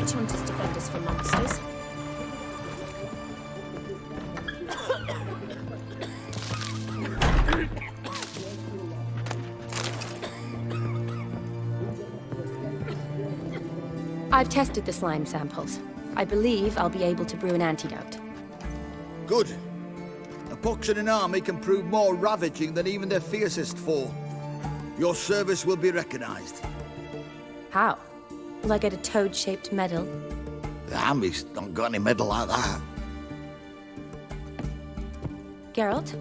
Witch hunters defend us from monsters. I've tested the slime samples. I believe I'll be able to brew an antidote. Good. A pox in an army can prove more ravaging than even their fiercest foe. Your service will be recognized. How? Will I get a toad-shaped medal? The army's not got any medal like that. Geralt?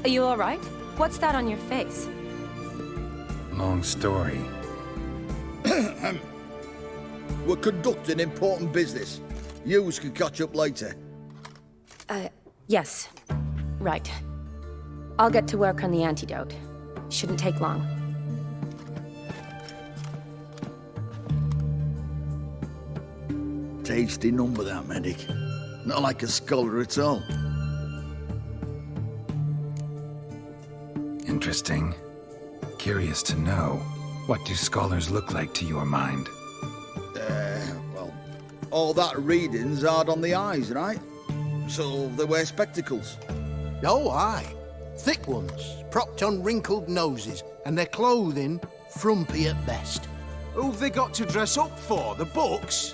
Are you alright? What's that on your face? Long story. We're conducting important business. Yous can catch up later. Yes. Right. I'll get to work on the antidote. Shouldn't take long. Tasty number, that medic. Not like a scholar at all. Interesting. Curious to know, what do scholars look like to your mind? Well, all that reading's hard on the eyes, right? So they wear spectacles. Oh, aye. Thick ones, propped on wrinkled noses, and their clothing frumpy at best. Who've they got to dress up for? The books?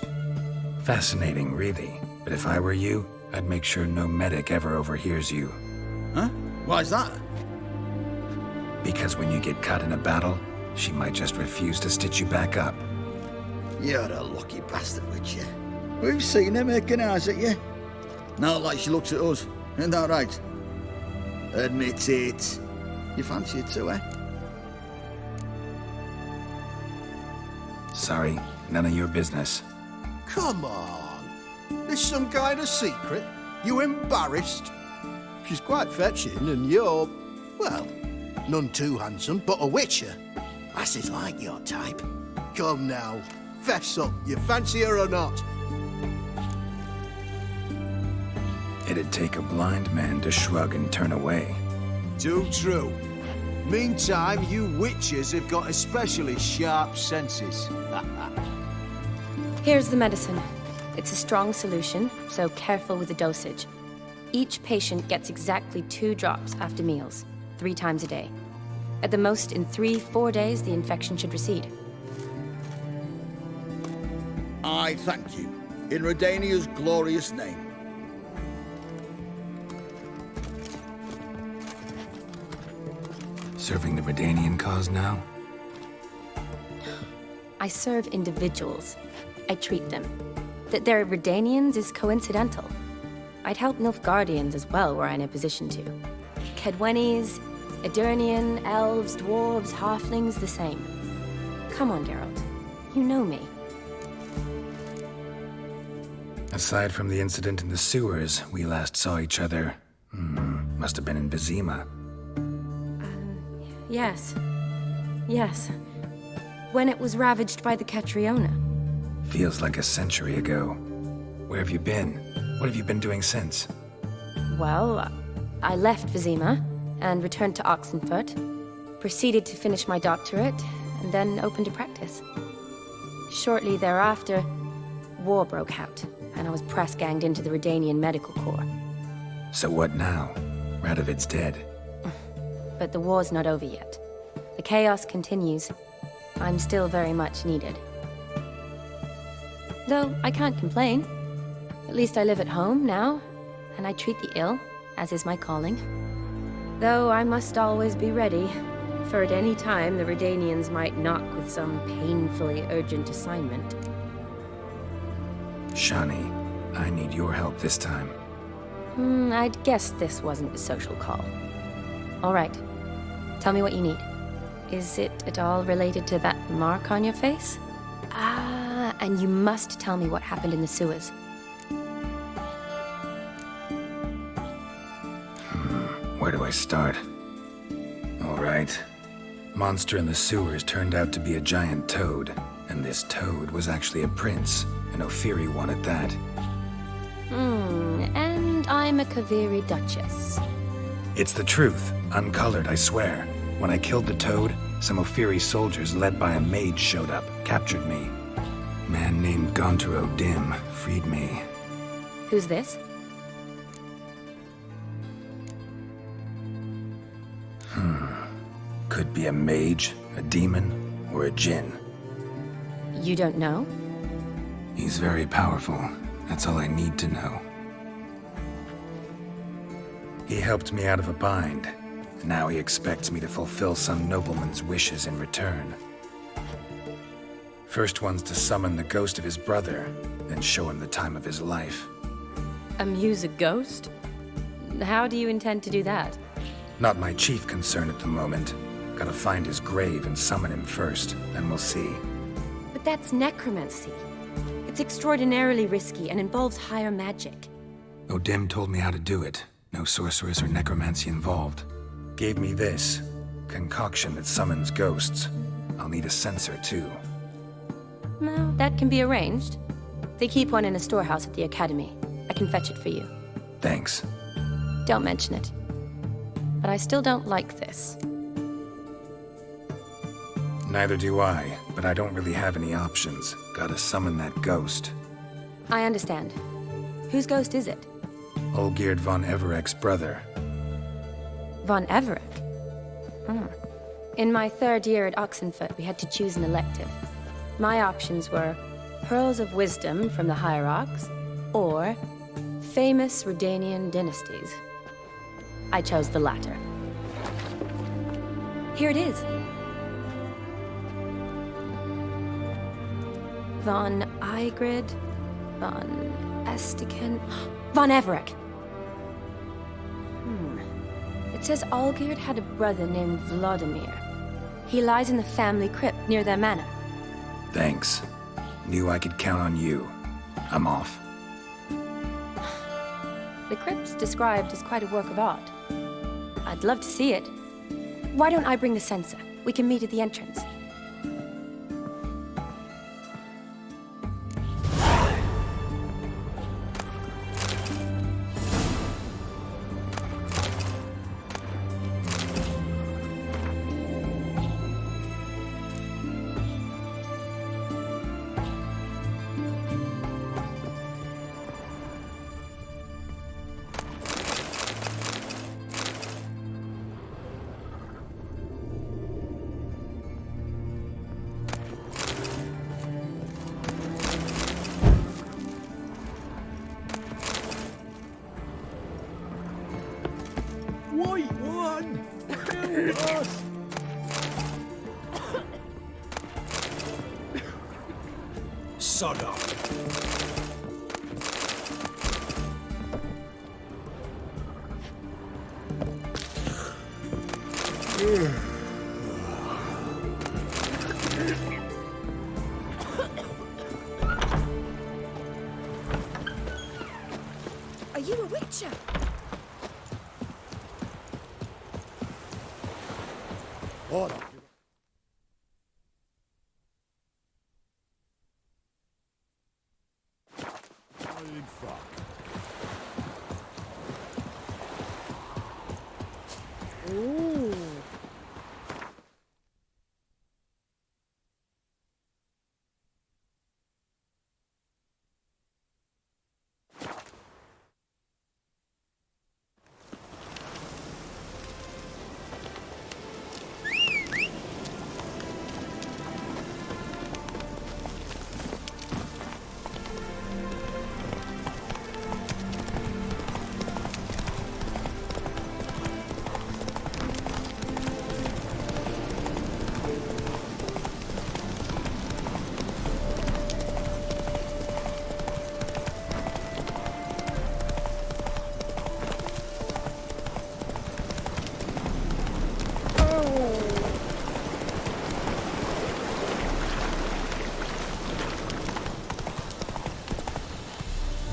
Fascinating, really. But if I were you, I'd make sure no medic ever overhears you. Huh? Why's that? Because when you get caught in a battle, she might just refuse to stitch you back up. You're a lucky bastard, Witcher. We've seen her making eyes at you. Not like she looks at us. Isn't that right? Admit it. You fancy it too, eh? Sorry, none of your business. Come on. This some kind of secret? You embarrassed? She's quite fetching, and you're, well, none too handsome, but a witcher. Lasses like your type. Come now, fess up. You fancy her or not? It'd take a blind man to shrug and turn away. Too true. Meantime, you witches have got especially sharp senses. Here's the medicine. It's a strong solution, so careful with the dosage. Each patient gets exactly 2 drops after meals, 3 times a day. At the most, in 3-4 days, the infection should recede. I thank you. In Redania's glorious name. Serving the Redanian cause now? I serve individuals. I treat them. That they're Redanians is coincidental. I'd help Nilfgaardians as well were I in a position to. Kedwenis, Edirnian, elves, dwarves, halflings, the same. Come on, Geralt. You know me. Aside from the incident in the sewers, we last saw each other. Must have been in Vizima. Yes. Yes. When it was ravaged by the Catriona. Feels like a century ago. Where have you been? What have you been doing since? Well, I left Vizima and returned to Oxenfurt, proceeded to finish my doctorate, and then opened a practice. Shortly thereafter, war broke out, and I was press-ganged into the Redanian Medical Corps. So what now? Radovid's dead. But the war's not over yet. The chaos continues. I'm still very much needed. Though I can't complain. At least I live at home now, and I treat the ill, as is my calling. Though I must always be ready, for at any time the Redanians might knock with some painfully urgent assignment. Shani, I need your help this time. I'd guessed this wasn't a social call. All right. Tell me what you need. Is it at all related to that mark on your face? Ah, and you must tell me what happened in the sewers. Where do I start? All right. Monster in the sewers turned out to be a giant toad, and this toad was actually a prince, an Ophiri one at that. And I'm a Kaviri Duchess. It's the truth, uncolored, I swear. When I killed the toad, some Ophiri soldiers led by a mage showed up, captured me. Man named Gontaro Dim freed me. Who's this? Could be a mage, a demon, or a djinn. You don't know? He's very powerful. That's all I need to know. He helped me out of a bind. Now he expects me to fulfill some nobleman's wishes in return. First one's to summon the ghost of his brother, then show him the time of his life. Amuse a ghost? How do you intend to do that? Not my chief concern at the moment. Gotta find his grave and summon him first, then we'll see. But that's necromancy. It's extraordinarily risky and involves higher magic. Odim told me how to do it. No sorceress or necromancy involved. Gave me this concoction that summons ghosts. I'll need a censer too. No, that can be arranged. They keep one in a storehouse at the academy. I can fetch it for you. Thanks. Don't mention it. But I still don't like this. Neither do I, but I don't really have any options. Gotta summon that ghost. I understand. Whose ghost is it? Olgierd von Everek's brother. Von Everek? In my third year at Oxenfoot, we had to choose an elective. My options were Pearls of Wisdom from the Hierarchs, or Famous Redanian Dynasties. I chose the latter. Here it is. Von Igrid, Von Estiken, Von Everek. It says Olgierd had a brother named Vladimir. He lies in the family crypt near their manor. Thanks. Knew I could count on you. I'm off. The crypt's described as quite a work of art. I'd love to see it. Why don't I bring the censer? We can meet at the entrance. White one! Kill us! Sod off. Are you a witcher? Hold on. Fuck. Ooh.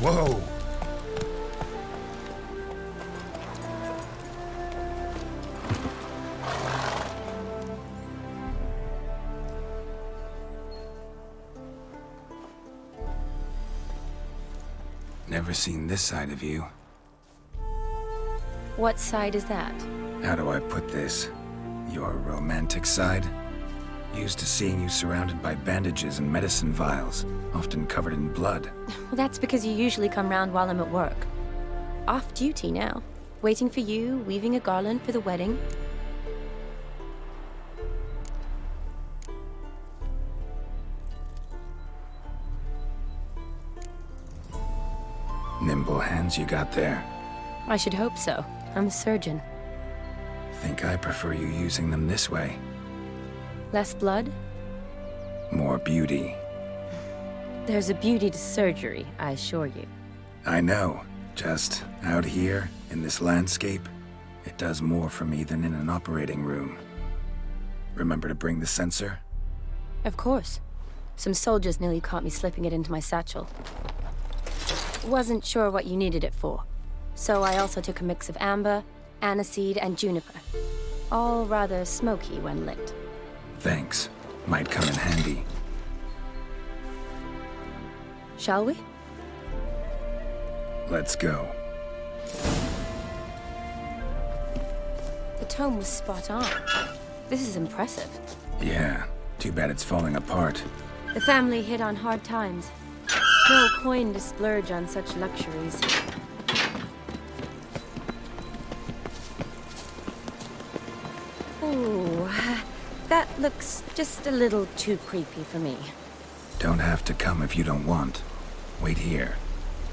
Whoa! Never seen this side of you. What side is that? How do I put this? Your romantic side? Used to seeing you surrounded by bandages and medicine vials, often covered in blood. Well, that's because you usually come round while I'm at work. Off duty now. Waiting for you, weaving a garland for the wedding. Nimble hands you got there. I should hope so. I'm a surgeon. Think I prefer you using them this way. Less blood? More beauty. There's a beauty to surgery, I assure you. I know. Just out here, in this landscape, it does more for me than in an operating room. Remember to bring the sensor? Of course. Some soldiers nearly caught me slipping it into my satchel. Wasn't sure what you needed it for, so I also took a mix of amber, aniseed, and juniper. All rather smoky when lit. Thanks. Might come in handy. Shall we? Let's go. The tome was spot on. This is impressive. Yeah. Too bad it's falling apart. The family hit on hard times. No coin to splurge on such luxuries. Ooh, that looks just a little too creepy for me. Don't have to come if you don't want. Wait here.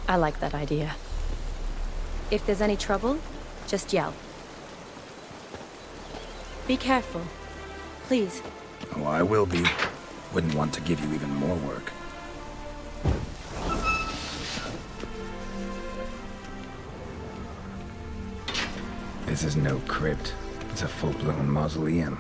I like that idea. If there's any trouble, just yell. Be careful. Please. Oh, I will be. Wouldn't want to give you even more work. This is no crypt. It's a full-blown mausoleum.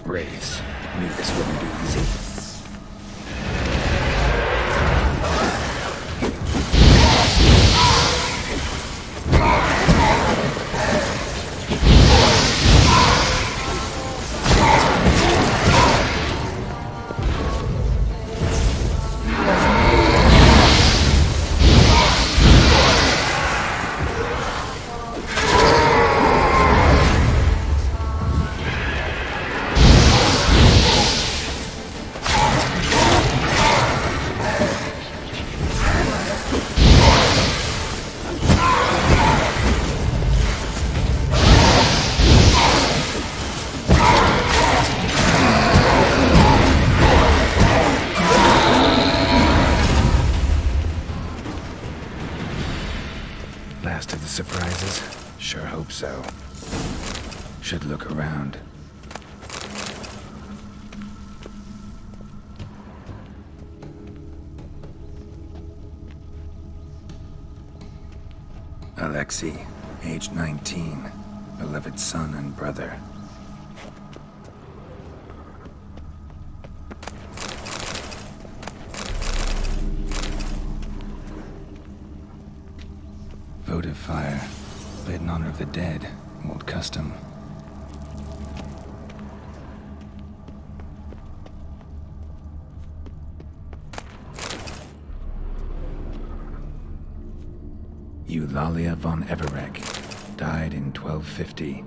Wraiths. Knew this wouldn't be easy. Last of the surprises? Sure hope so. Should look around. Alexei, age 19, beloved son and brother. Votive fire, lit in honor of the dead, old custom. Eulalia von Everek, died in 1250.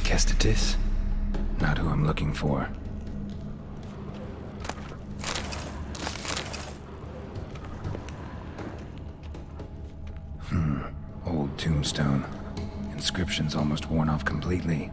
Kestitis? Not who I'm looking for. Old tombstone. Inscription's almost worn off completely.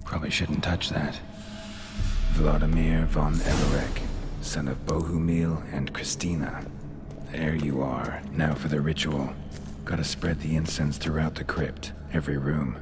Probably shouldn't touch that. Vladimir von Everek, son of Bohumil and Christina. There you are. Now for the ritual. Gotta spread the incense throughout the crypt, every room.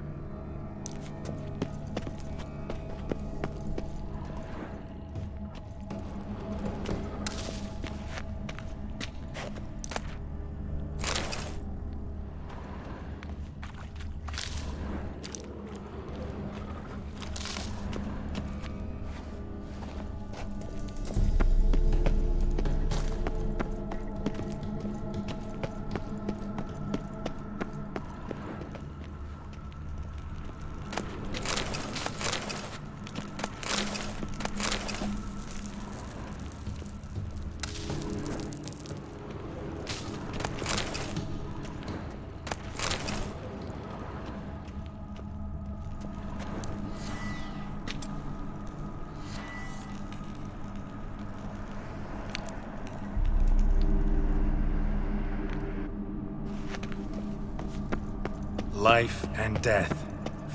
Life and death,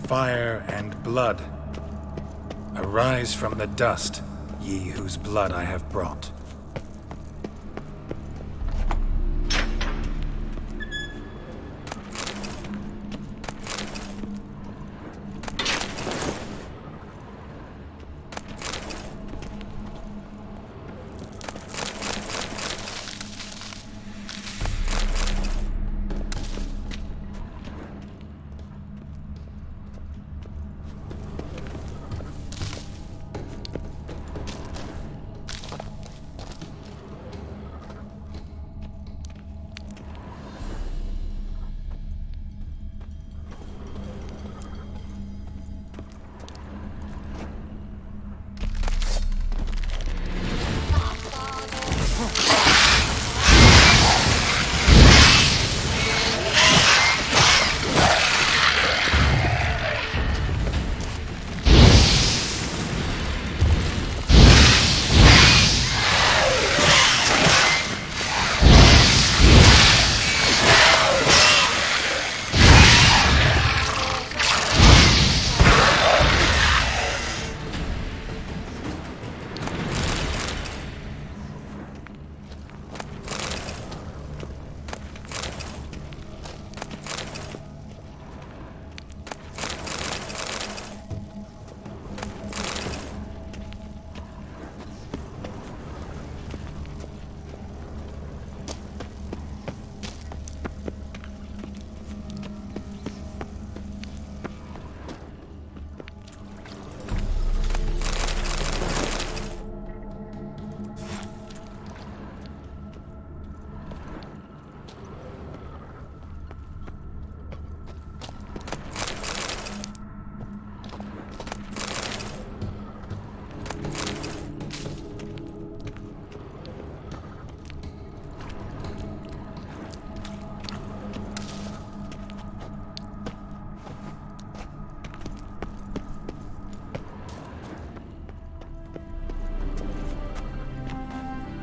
fire and blood. Arise from the dust, ye whose blood I have brought.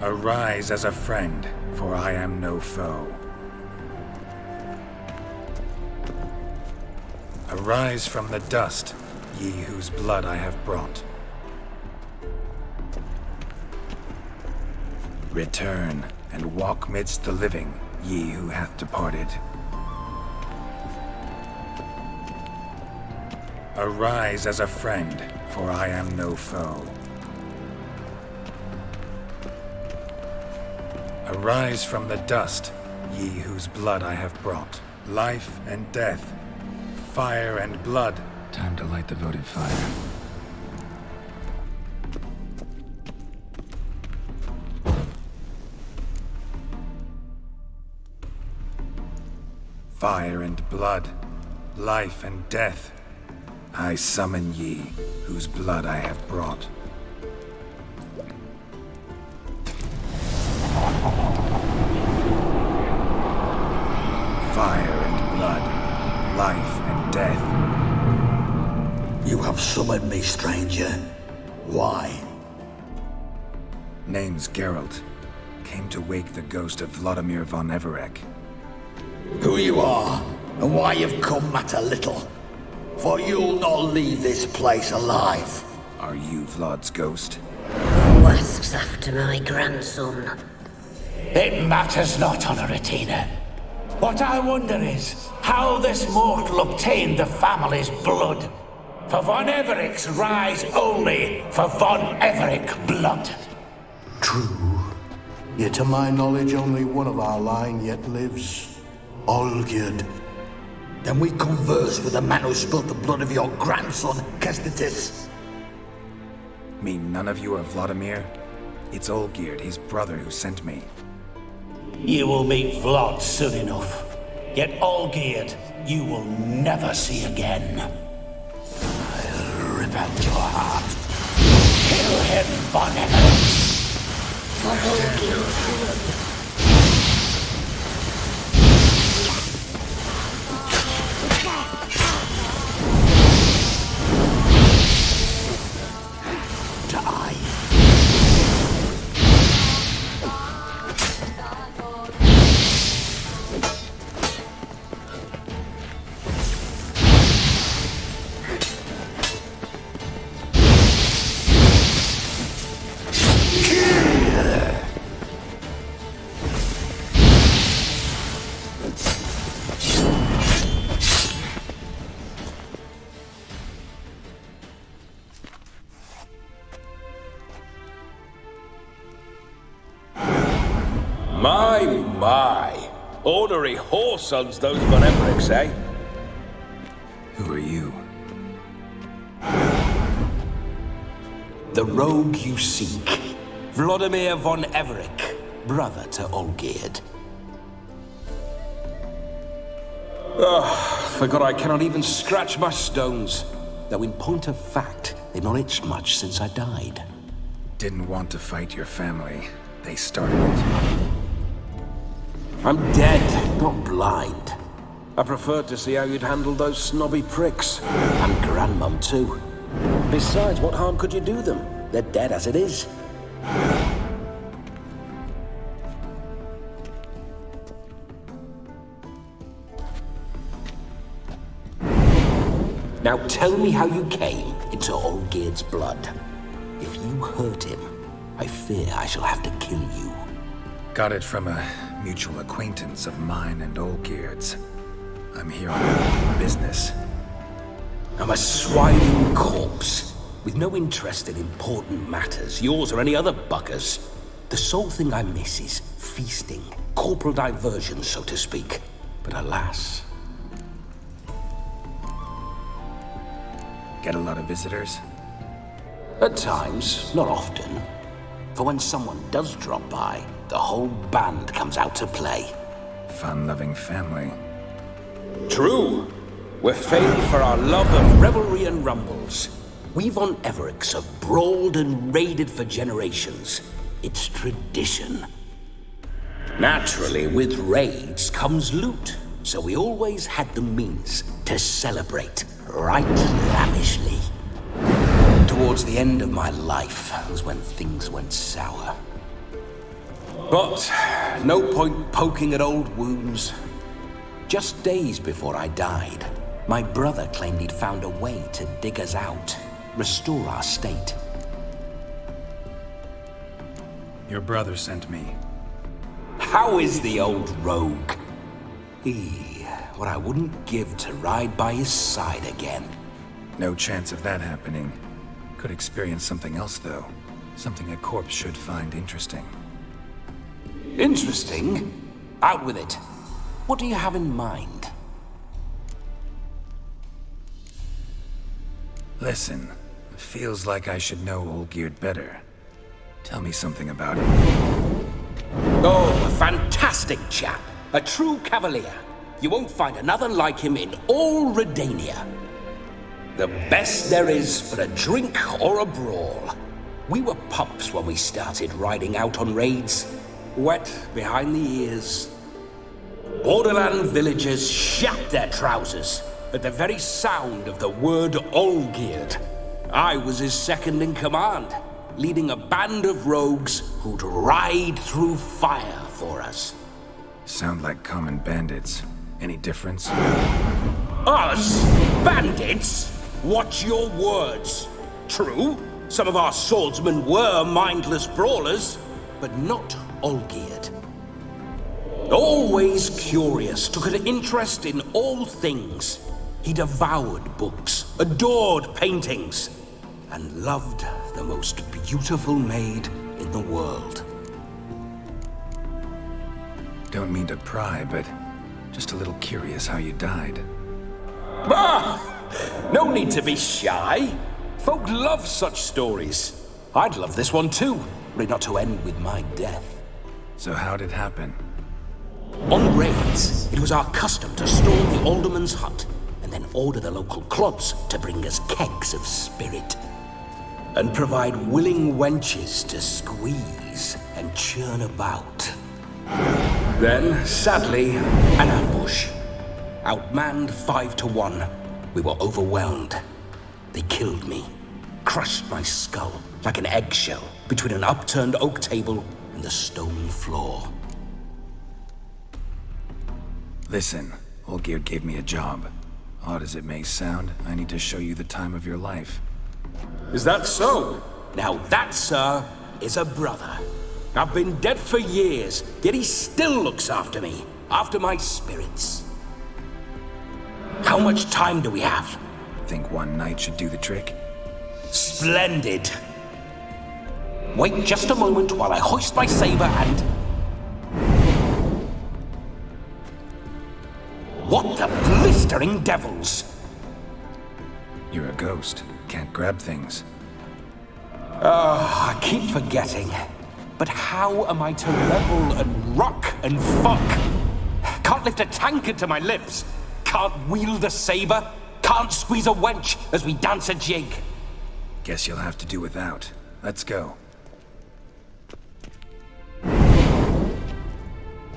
Arise as a friend, for I am no foe. Arise from the dust, ye whose blood I have brought. Return, and walk midst the living, ye who hath departed. Arise as a friend, for I am no foe. Arise from the dust, ye whose blood I have brought. Life and death, fire and blood. Time to light the votive fire. Fire and blood, life and death. I summon ye, whose blood I have brought. Fire and blood, life and death. You have summoned me, stranger. Why? Name's Geralt. Came to wake the ghost of Vladimir von Everek. Who you are, and why you've come matter little. For you'll not leave this place alive. Are you Vlad's ghost? Who asks after my grandson? It matters not, Honoratina. What I wonder is how this mortal obtained the family's blood. For von Everic's rise only for von Everic blood. True. Yet to my knowledge, only one of our line yet lives. Olgierd. Then we converse with the man who spilt the blood of your grandson, Kestitis. Mean none of you are Vladimir? It's Olgierd, his brother, who sent me. You will meet Vlad soon enough. Yet Olgierd, you will never see again. I'll rip out your heart. Kill him, von Everett. For Olgierd. My. Ornery whoresons those von Evericks, eh? Who are you? The rogue you seek. Vladimir von Everic, brother to Olgierd. Forgot I cannot even scratch my stones. Though in point of fact, they've not itched much since I died. Didn't want to fight your family. They started it. I'm dead, not blind. I preferred to see how you'd handle those snobby pricks. And Grandmum, too. Besides, what harm could you do them? They're dead as it is. Now tell me how you came into Olgierd's blood. If you hurt him, I fear I shall have to kill you. Got it from a mutual acquaintance of mine and Olgierd's. I'm here on business. I'm a swine corpse, with no interest in important matters, yours or any other buggers. The sole thing I miss is feasting, corporal diversion, so to speak. But alas... Get a lot of visitors? At times, not often. For when someone does drop by, the whole band comes out to play. Fun-loving family. True. We're famed for our love of revelry and rumbles. We von Evericks have brawled and raided for generations. It's tradition. Naturally, with raids comes loot, so we always had the means to celebrate right lavishly. Towards the end of my life was when things went sour. But no point poking at old wounds. Just days before I died, my brother claimed he'd found a way to dig us out, restore our state. Your brother sent me. How is the old rogue? What I wouldn't give to ride by his side again. No chance of that happening. Could experience something else, though. Something a corpse should find interesting. Interesting? Out with it. What do you have in mind? Listen, feels like I should know Olgierd better. Tell me something about him. Oh, a fantastic chap. A true cavalier. You won't find another like him in all Redania. The best there is for a drink or a brawl. We were pups when we started riding out on raids. Wet behind the ears. Borderland villagers shat their trousers at the very sound of the word Olgierd. I was his second in command, leading a band of rogues who'd ride through fire for us. Sound like common bandits. Any difference? Us? Bandits? Watch your words. True, Some of our swordsmen were mindless brawlers, but not Olgierd. Always curious, took an interest in all things. He devoured books, adored paintings, and loved the most beautiful maid in the world. Don't mean to pry, but just a little curious how you died. No need to be shy. Folk love such stories. I'd love this one too, were it not to end with my death. So how'd it happen? On raids, it was our custom to storm the alderman's hut and then order the local clubs to bring us kegs of spirit and provide willing wenches to squeeze and churn about. Then, sadly, an ambush. Outmanned 5 to 1, we were overwhelmed. They killed me, crushed my skull like an eggshell between an upturned oak table and the stone floor. Listen, Olgierd gave me a job. Odd as it may sound, I need to show you the time of your life. Is that so? Now that, sir, is a brother. I've been dead for years, yet he still looks after me, after my spirits. How much time do we have? Think one night should do the trick? Splendid. Wait just a moment while I hoist my saber and... What the blistering devils? You're a ghost. Can't grab things. I keep forgetting. But how am I to revel and rock and fuck? Can't lift a tankard to my lips. Can't wield a saber. Can't squeeze a wench as we dance a jig. Guess you'll have to do without. Let's go.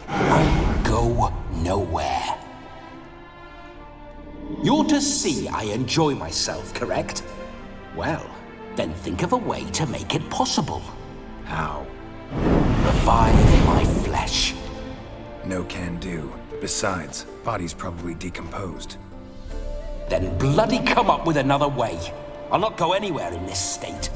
I go nowhere. You're to see I enjoy myself, correct? Well, then think of a way to make it possible. How? Revive my flesh. No can do. Besides, body's probably decomposed. Then bloody come up with another way. I'll not go anywhere in this state.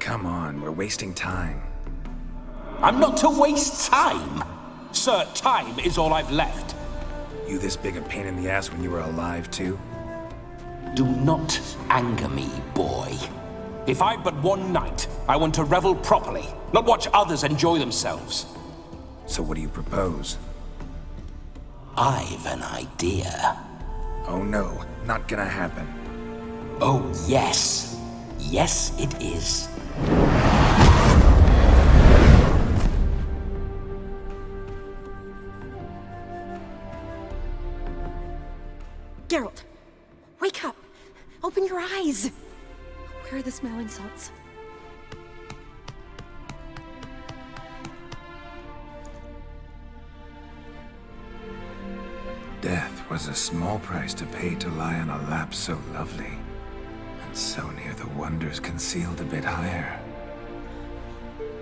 Come on, we're wasting time. I'm not to waste time. Sir, time is all I've left. You this big a pain in the ass when you were alive, too? Do not anger me, boy. If I've but one night, I want to revel properly, not watch others enjoy themselves. So what do you propose? I've an idea. Oh no, not gonna happen. Oh, yes. Yes, it is. Geralt, wake up. Open your eyes. Where are the smelling salts? Death was a small price to pay to lie on a lap so lovely, and so near the wonders concealed a bit higher.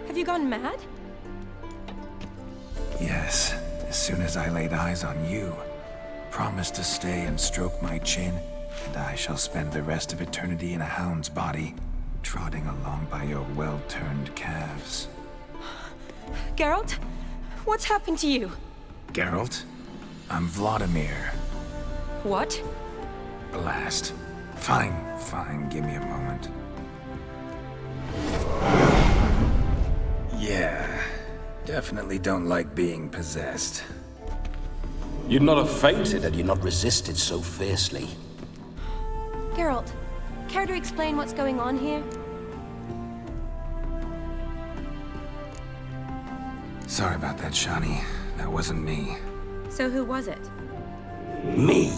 Have you gone mad? Yes, as soon as I laid eyes on you, promised to stay and stroke my chin, and I shall spend the rest of eternity in a hound's body, trotting along by your well-turned calves. Geralt, what's happened to you? Geralt? I'm Vladimir. What? Blast. Fine, give me a moment. Yeah, definitely don't like being possessed. You'd not have fainted had you not resisted so fiercely. Geralt, care to explain what's going on here? Sorry about that, Shani. That wasn't me. So who was it? Me?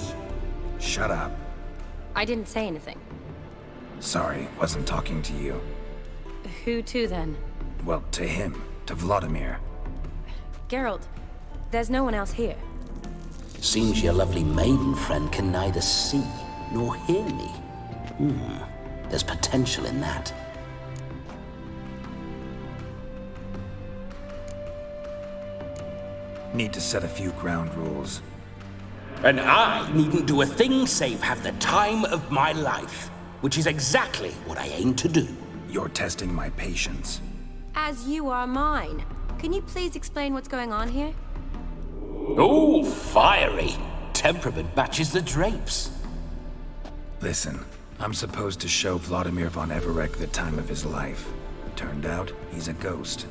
Shut up. I didn't say anything. Sorry, wasn't talking to you. Who to then? Well, to him. To Vladimir. Geralt, there's no one else here. Seems your lovely maiden friend can neither see nor hear me. There's potential in that. Need to set a few ground rules. And I needn't do a thing save have the time of my life, which is exactly what I aim to do. You're testing my patience. As you are mine. Can you please explain what's going on here? Oh, fiery. Temperament matches the drapes. Listen, I'm supposed to show Vladimir von Everec the time of his life. Turned out, he's a ghost.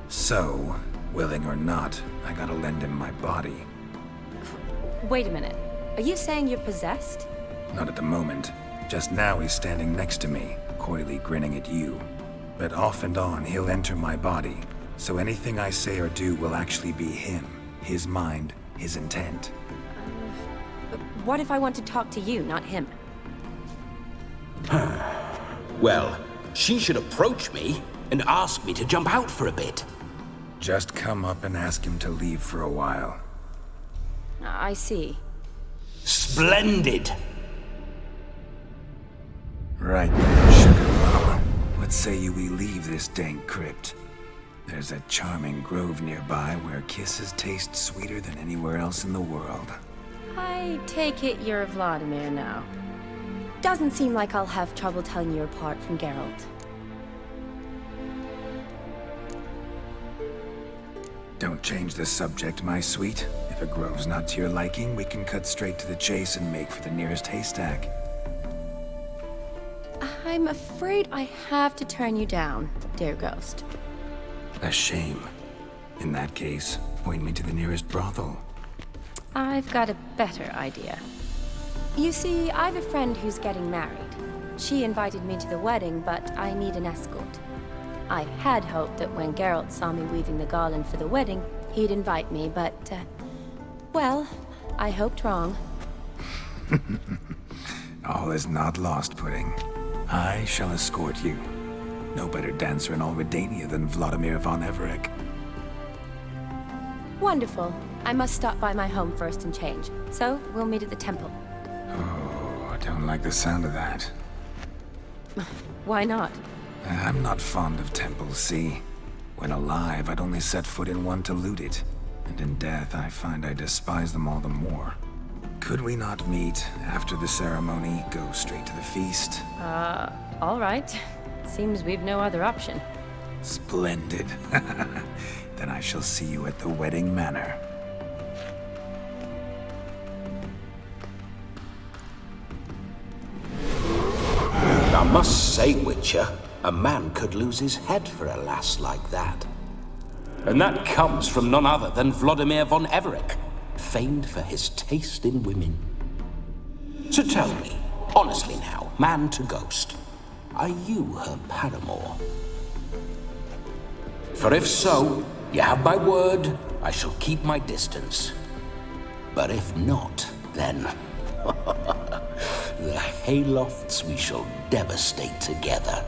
So, willing or not, I gotta lend him my body. Wait a minute. Are you saying you're possessed? Not at the moment. Just now he's standing next to me, coyly grinning at you. But off and on, he'll enter my body. So anything I say or do will actually be him. His mind, his intent. What if I want to talk to you, not him? Well, she should approach me and ask me to jump out for a bit. Just come up and ask him to leave for a while. I see. Splendid! Right then, Sugar Mama. What say you we leave this dank crypt? There's a charming grove nearby where kisses taste sweeter than anywhere else in the world. I take it you're Vladimir now. Doesn't seem like I'll have trouble telling you apart from Geralt. Don't change the subject, my sweet. If a grove's not to your liking, we can cut straight to the chase and make for the nearest haystack. I'm afraid I have to turn you down, dear ghost. A shame. In that case, point me to the nearest brothel. I've got a better idea. You see, I've a friend who's getting married. She invited me to the wedding, but I need an escort. I had hoped that when Geralt saw me weaving the garland for the wedding, he'd invite me, but, well, I hoped wrong. All is not lost, Pudding. I shall escort you. No better dancer in all Redania than Vladimir von Everec. Wonderful. I must stop by my home first and change, so we'll meet at the temple. Oh, I don't like the sound of that. Why not? I'm not fond of temples, see? When alive, I'd only set foot in one to loot it. And in death, I find I despise them all the more. Could we not meet after the ceremony, go straight to the feast? All right. Seems we've no other option. Splendid. Then I shall see you at the wedding manor. I must say, Witcher, a man could lose his head for a lass like that. And that comes from none other than Vladimir von Everec, famed for his taste in women. So tell me, honestly now, man to ghost, are you her paramour? For if so, you have my word, I shall keep my distance. But if not, then the haylofts we shall devastate together.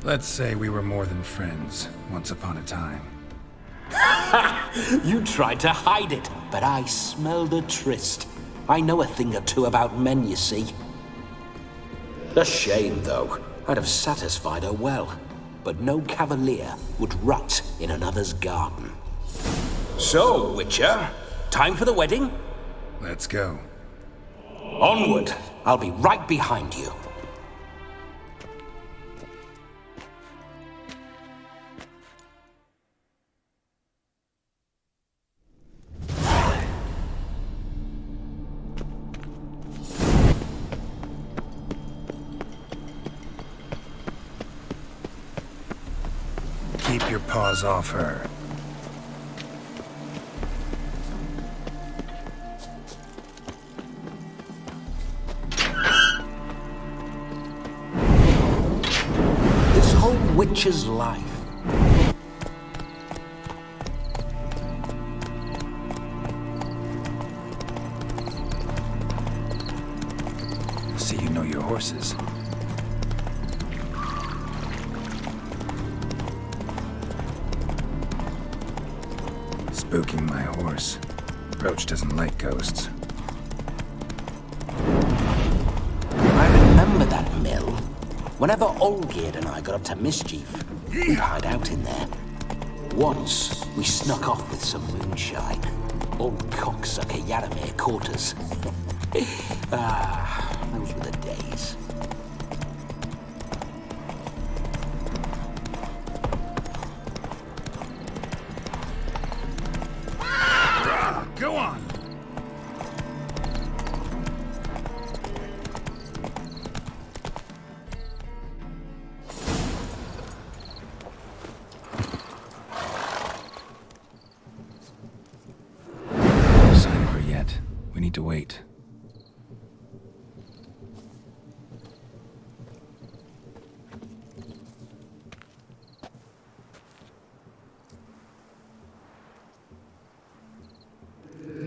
Let's say we were more than friends, once upon a time. You tried to hide it, but I smelled a tryst. I know a thing or two about men, you see. A shame, though. I'd have satisfied her well, but no cavalier would rut in another's garden. So, Witcher, time for the wedding? Let's go. Onward! I'll be right behind you. Keep your paws off her. This whole witch's life. See you know your horses. Spooking my horse. Roach doesn't like ghosts. I remember that mill. Whenever Olgierd and I got up to mischief, we'd hide out in there. Once, we snuck off with some moonshine. Old cocksucker Yaramir caught us. Those were the days. Go on! No sign of her yet. We need to wait.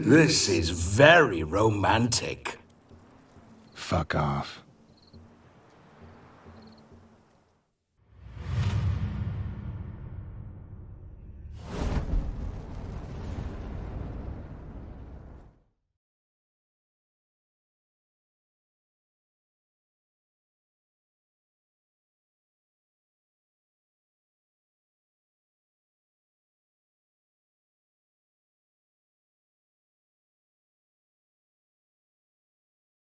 This is very romantic. Fuck off.